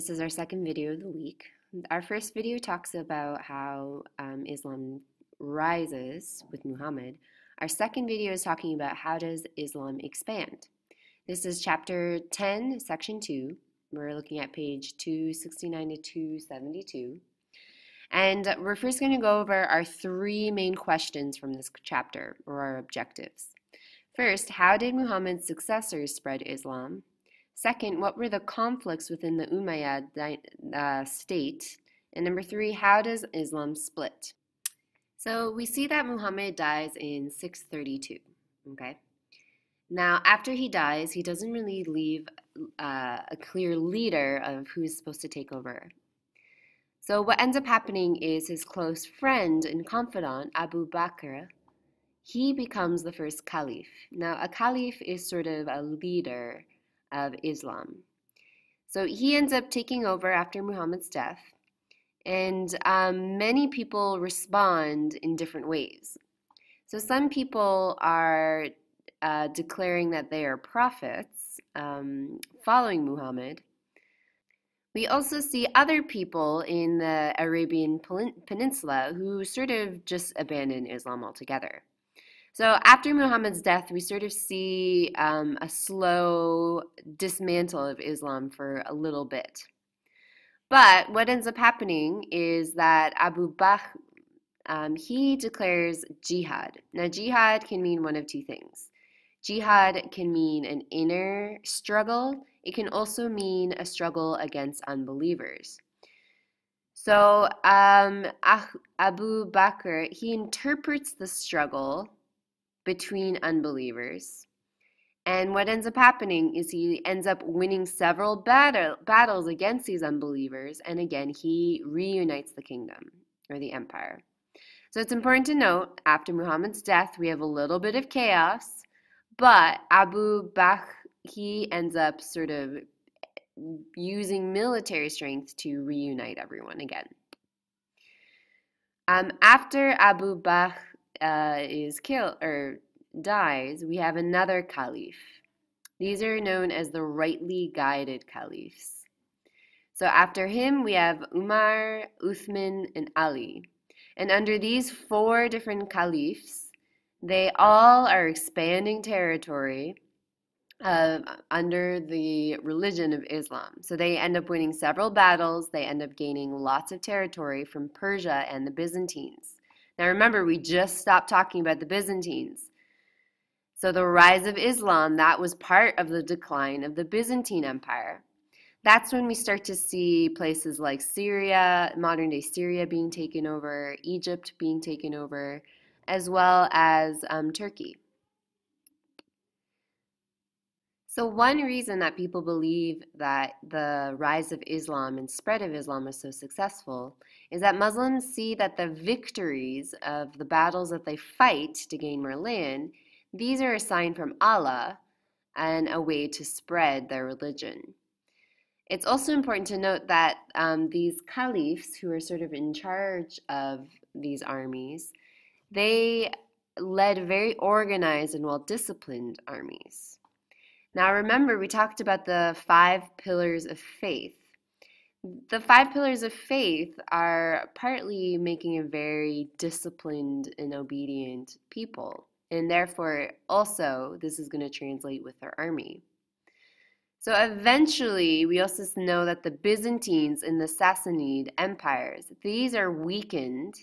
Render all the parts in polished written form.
This is our second video of the week. Our first video talks about how Islam rises with Muhammad. Our second video is talking about how does Islam expand. This is chapter 10, section 2. We're looking at page 269 to 272. And we're first going to go over our three main questions from this chapter, or our objectives. First, how did Muhammad's successors spread Islam? Second, what were the conflicts within the Umayyad state? And number three, how does Islam split? So we see that Muhammad dies in 632, okay? Now, after he dies, he doesn't really leave a clear leader of who's supposed to take over. So what ends up happening is his close friend and confidant, Abu Bakr, he becomes the first caliph. Now, a caliph is sort of a leader of Islam. So he ends up taking over after Muhammad's death, and many people respond in different ways. So some people are declaring that they are prophets following Muhammad. We also see other people in the Arabian Peninsula who sort of just abandon Islam altogether. So after Muhammad's death, we sort of see a slow dismantle of Islam for a little bit. But what ends up happening is that Abu Bakr, he declares jihad. Now, jihad can mean one of two things. Jihad can mean an inner struggle. It can also mean a struggle against unbelievers. So Abu Bakr, he interprets the struggle between unbelievers. And what ends up happening is he ends up winning several battles against these unbelievers, and again, he reunites the kingdom, or the empire. So it's important to note, after Muhammad's death, we have a little bit of chaos, but Abu Bakr, he ends up sort of using military strength to reunite everyone again. After Abu Bakr is killed or dies, we have another caliph. These are known as the rightly guided caliphs. So after him, we have Umar, Uthman, and Ali. And under these four different caliphs, they all are expanding territory under the religion of Islam. So they end up winning several battles. They end up gaining lots of territory from Persia and the Byzantines. Now remember, we just stopped talking about the Byzantines. So the rise of Islam, that was part of the decline of the Byzantine Empire. That's when we start to see places like Syria, modern-day Syria being taken over, Egypt being taken over, as well as Turkey. So one reason that people believe that the rise of Islam and spread of Islam was so successful is that Muslims see that the victories of the battles that they fight to gain more land, these are a sign from Allah and a way to spread their religion. It's also important to note that these caliphs who are sort of in charge of these armies, they led very organized and well-disciplined armies. Now remember, we talked about the 5 pillars of faith. The 5 pillars of faith are partly making a very disciplined and obedient people, and therefore also this is going to translate with their army. So eventually we also know that the Byzantines and the Sassanid empires, these are weakened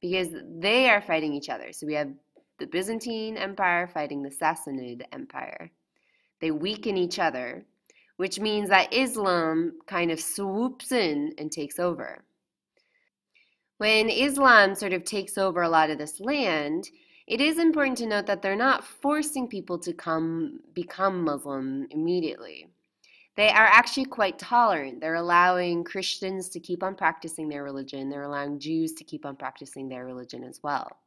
because they are fighting each other. So we have the Byzantine Empire fighting the Sassanid Empire. They weaken each other, which means that Islam kind of swoops in and takes over. When Islam sort of takes over a lot of this land, it is important to note that they're not forcing people to become Muslim immediately. They are actually quite tolerant. They're allowing Christians to keep on practicing their religion. They're allowing Jews to keep on practicing their religion as well.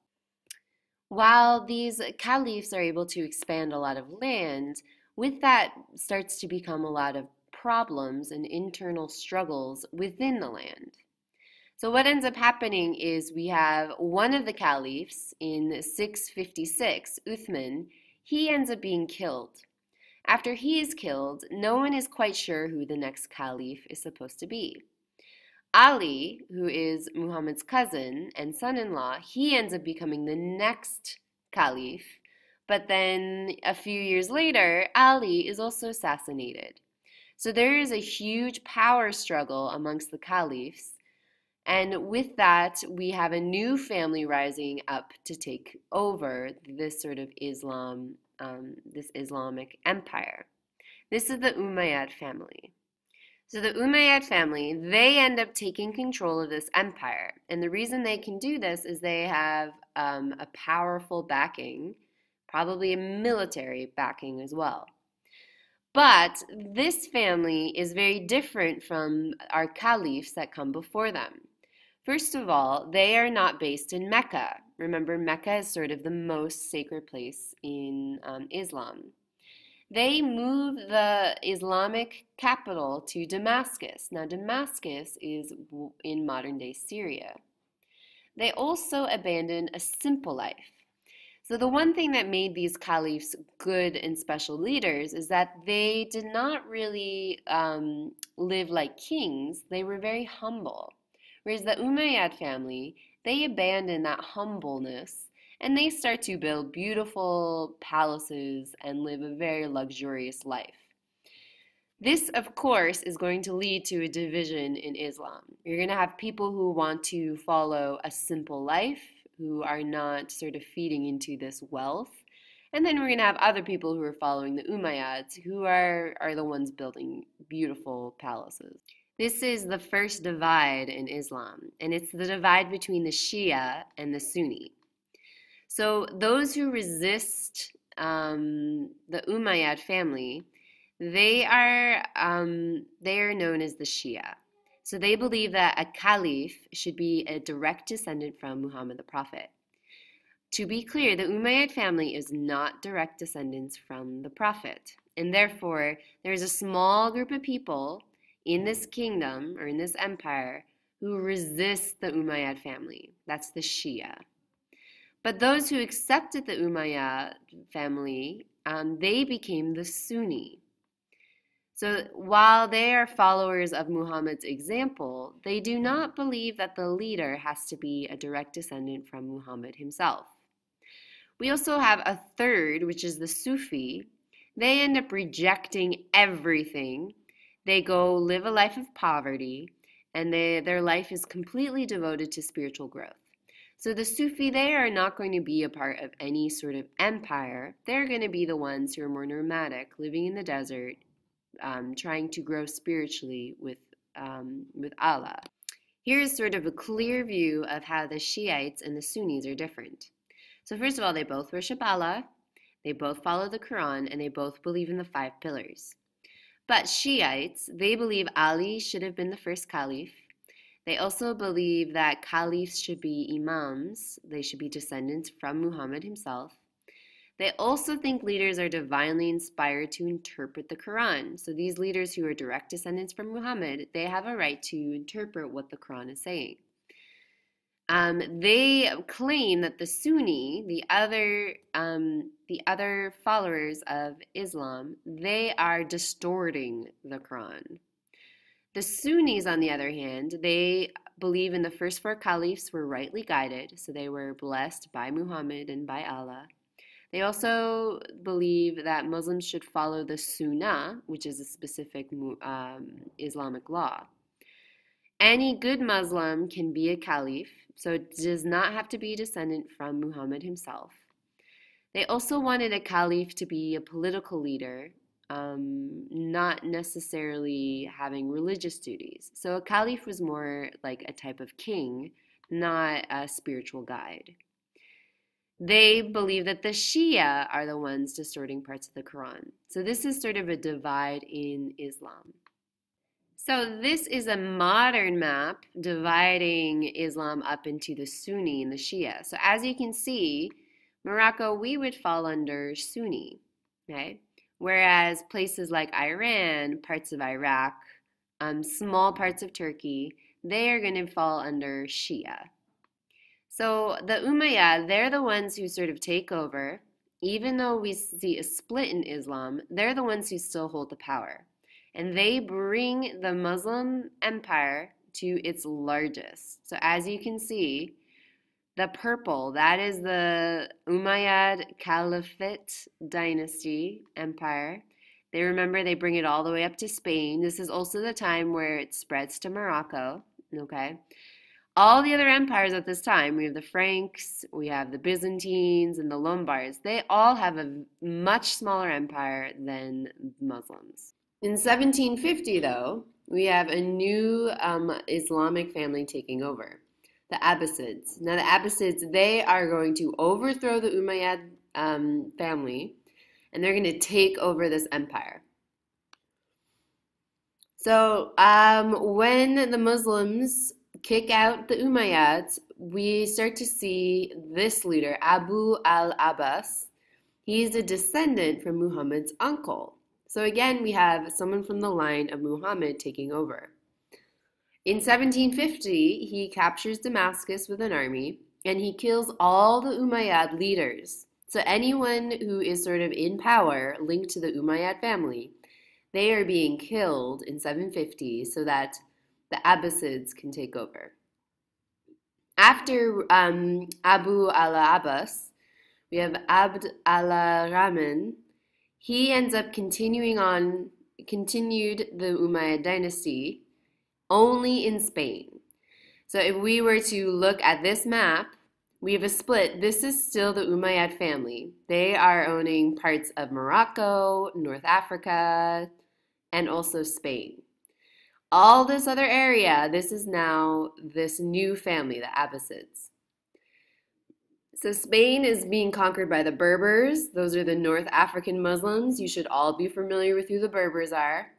While these caliphs are able to expand a lot of land, with that starts to become a lot of problems and internal struggles within the land. So what ends up happening is we have one of the caliphs in 656, Uthman, he ends up being killed. After he is killed, no one is quite sure who the next caliph is supposed to be. Ali, who is Muhammad's cousin and son-in-law, he ends up becoming the next caliph. But then a few years later, Ali is also assassinated. So there is a huge power struggle amongst the caliphs. And with that, we have a new family rising up to take over this sort of this Islamic empire. This is the Umayyad family. So the Umayyad family, they end up taking control of this empire. And the reason they can do this is they have a powerful backing, probably a military backing as well. But this family is very different from our caliphs that come before them. First of all, they are not based in Mecca. Remember, Mecca is sort of the most sacred place in Islam. They move the Islamic capital to Damascus. Now, Damascus is in modern-day Syria. They also abandon a simple life. So the one thing that made these caliphs good and special leaders is that they did not really live like kings. They were very humble. Whereas the Umayyad family, they abandon that humbleness and they start to build beautiful palaces and live a very luxurious life. This, of course, is going to lead to a division in Islam. You're going to have people who want to follow a simple life, who are not sort of feeding into this wealth. And then we're going to have other people who are following the Umayyads, who are the ones building beautiful palaces. This is the first divide in Islam, and it's the divide between the Shia and the Sunni. So those who resist the Umayyad family, they are known as the Shia. So they believe that a caliph should be a direct descendant from Muhammad the Prophet. To be clear, the Umayyad family is not direct descendants from the Prophet, and therefore there is a small group of people in this kingdom or in this empire who resist the Umayyad family. That's the Shia. But those who accepted the Umayyad family, they became the Sunni. So while they are followers of Muhammad's example, they do not believe that the leader has to be a direct descendant from Muhammad himself. We also have a third, which is the Sufi. They end up rejecting everything. They go live a life of poverty, and their life is completely devoted to spiritual growth. So the Sufi, they are not going to be a part of any sort of empire. They're going to be the ones who are more nomadic, living in the desert, trying to grow spiritually with Allah. Here is sort of a clear view of how the Shiites and the Sunnis are different. So first of all, they both worship Allah, they both follow the Quran, and they both believe in the 5 pillars. But Shiites, they believe Ali should have been the first caliph. They also believe that caliphs should be imams. They should be descendants from Muhammad himself. They also think leaders are divinely inspired to interpret the Quran. So these leaders who are direct descendants from Muhammad, they have a right to interpret what the Quran is saying. They claim that the Sunni, the other followers of Islam, they are distorting the Quran. The Sunnis, on the other hand, they believe in the first 4 caliphs were rightly guided, so they were blessed by Muhammad and by Allah. They also believe that Muslims should follow the Sunnah, which is a specific Islamic law. Any good Muslim can be a caliph, so it does not have to be a descendant from Muhammad himself. They also wanted a caliph to be a political leader, not necessarily having religious duties. So a caliph was more like a type of king, not a spiritual guide. They believe that the Shia are the ones distorting parts of the Quran. So this is sort of a divide in Islam. So this is a modern map dividing Islam up into the Sunni and the Shia. So as you can see, Morocco, we would fall under Sunni, okay? Whereas places like Iran, parts of Iraq, small parts of Turkey, they are going to fall under Shia. So the Umayyad, they're the ones who sort of take over, even though we see a split in Islam, they're the ones who still hold the power. And they bring the Muslim empire to its largest. So as you can see, the purple, that is the Umayyad Caliphate dynasty empire. They bring it all the way up to Spain. This is also the time where it spreads to Morocco, okay? All the other empires at this time, we have the Franks, we have the Byzantines, and the Lombards. They all have a much smaller empire than Muslims. In 1750, though, we have a new Islamic family taking over, the Abbasids. Now, the Abbasids, they are going to overthrow the Umayyad family, and they're going to take over this empire. So, when the Muslims kick out the Umayyads, we start to see this leader, Abu al-Abbas. He's a descendant from Muhammad's uncle. So again, we have someone from the line of Muhammad taking over. In 1750, he captures Damascus with an army, and he kills all the Umayyad leaders. So anyone who is sort of in power linked to the Umayyad family, they are being killed in 750 so that the Abbasids can take over. After Abu al-Abbas, we have Abd al-Rahman. He ends up continued the Umayyad dynasty only in Spain. So if we were to look at this map, we have a split. This is still the Umayyad family. They are owning parts of Morocco, North Africa, and also Spain. All this other area, this is now this new family, the Abbasids. So Spain is being conquered by the Berbers. Those are the North African Muslims. You should all be familiar with who the Berbers are.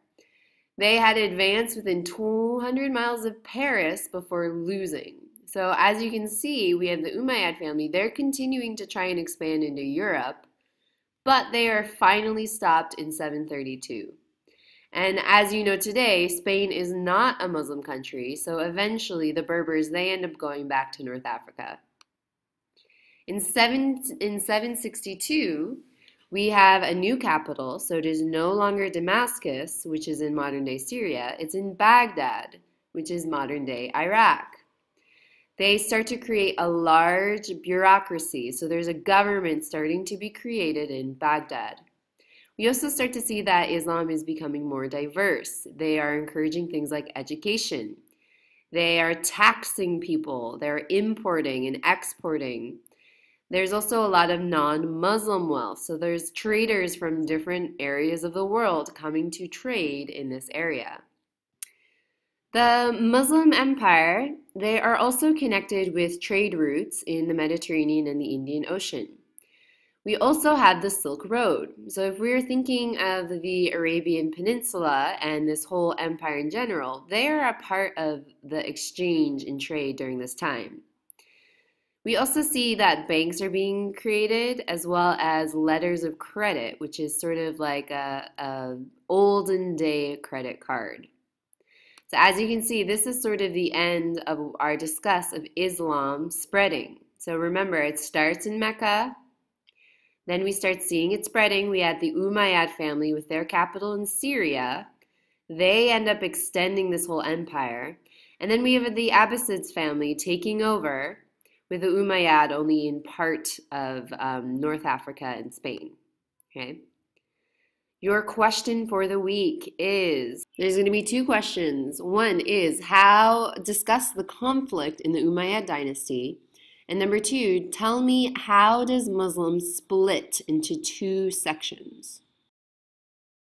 They had advanced within 200 miles of Paris before losing. So as you can see, we have the Umayyad family. They're continuing to try and expand into Europe, but they are finally stopped in 732. And as you know today, Spain is not a Muslim country, so eventually the Berbers, they end up going back to North Africa. In 762, we have a new capital, so it is no longer Damascus, which is in modern-day Syria. It's in Baghdad, which is modern-day Iraq. They start to create a large bureaucracy, so there's a government starting to be created in Baghdad. We also start to see that Islam is becoming more diverse. They are encouraging things like education. They are taxing people. They're importing and exporting. There's also a lot of non-Muslim wealth. So there's traders from different areas of the world coming to trade in this area. The Muslim Empire, they are also connected with trade routes in the Mediterranean and the Indian Ocean. We also have the Silk Road. So if we're thinking of the Arabian Peninsula and this whole empire in general, they are a part of the exchange and trade during this time. We also see that banks are being created as well as letters of credit, which is sort of like a olden day credit card. So as you can see, this is sort of the end of our discuss of Islam spreading. So remember, it starts in Mecca. Then we start seeing it spreading. We had the Umayyad family with their capital in Syria. They end up extending this whole empire. And then we have the Abbasids family taking over with the Umayyad only in part of North Africa and Spain. Okay. Your question for the week is, there's going to be two questions. One is, discuss the conflict in the Umayyad dynasty. And number two, tell me, how does Muslims split into two sections?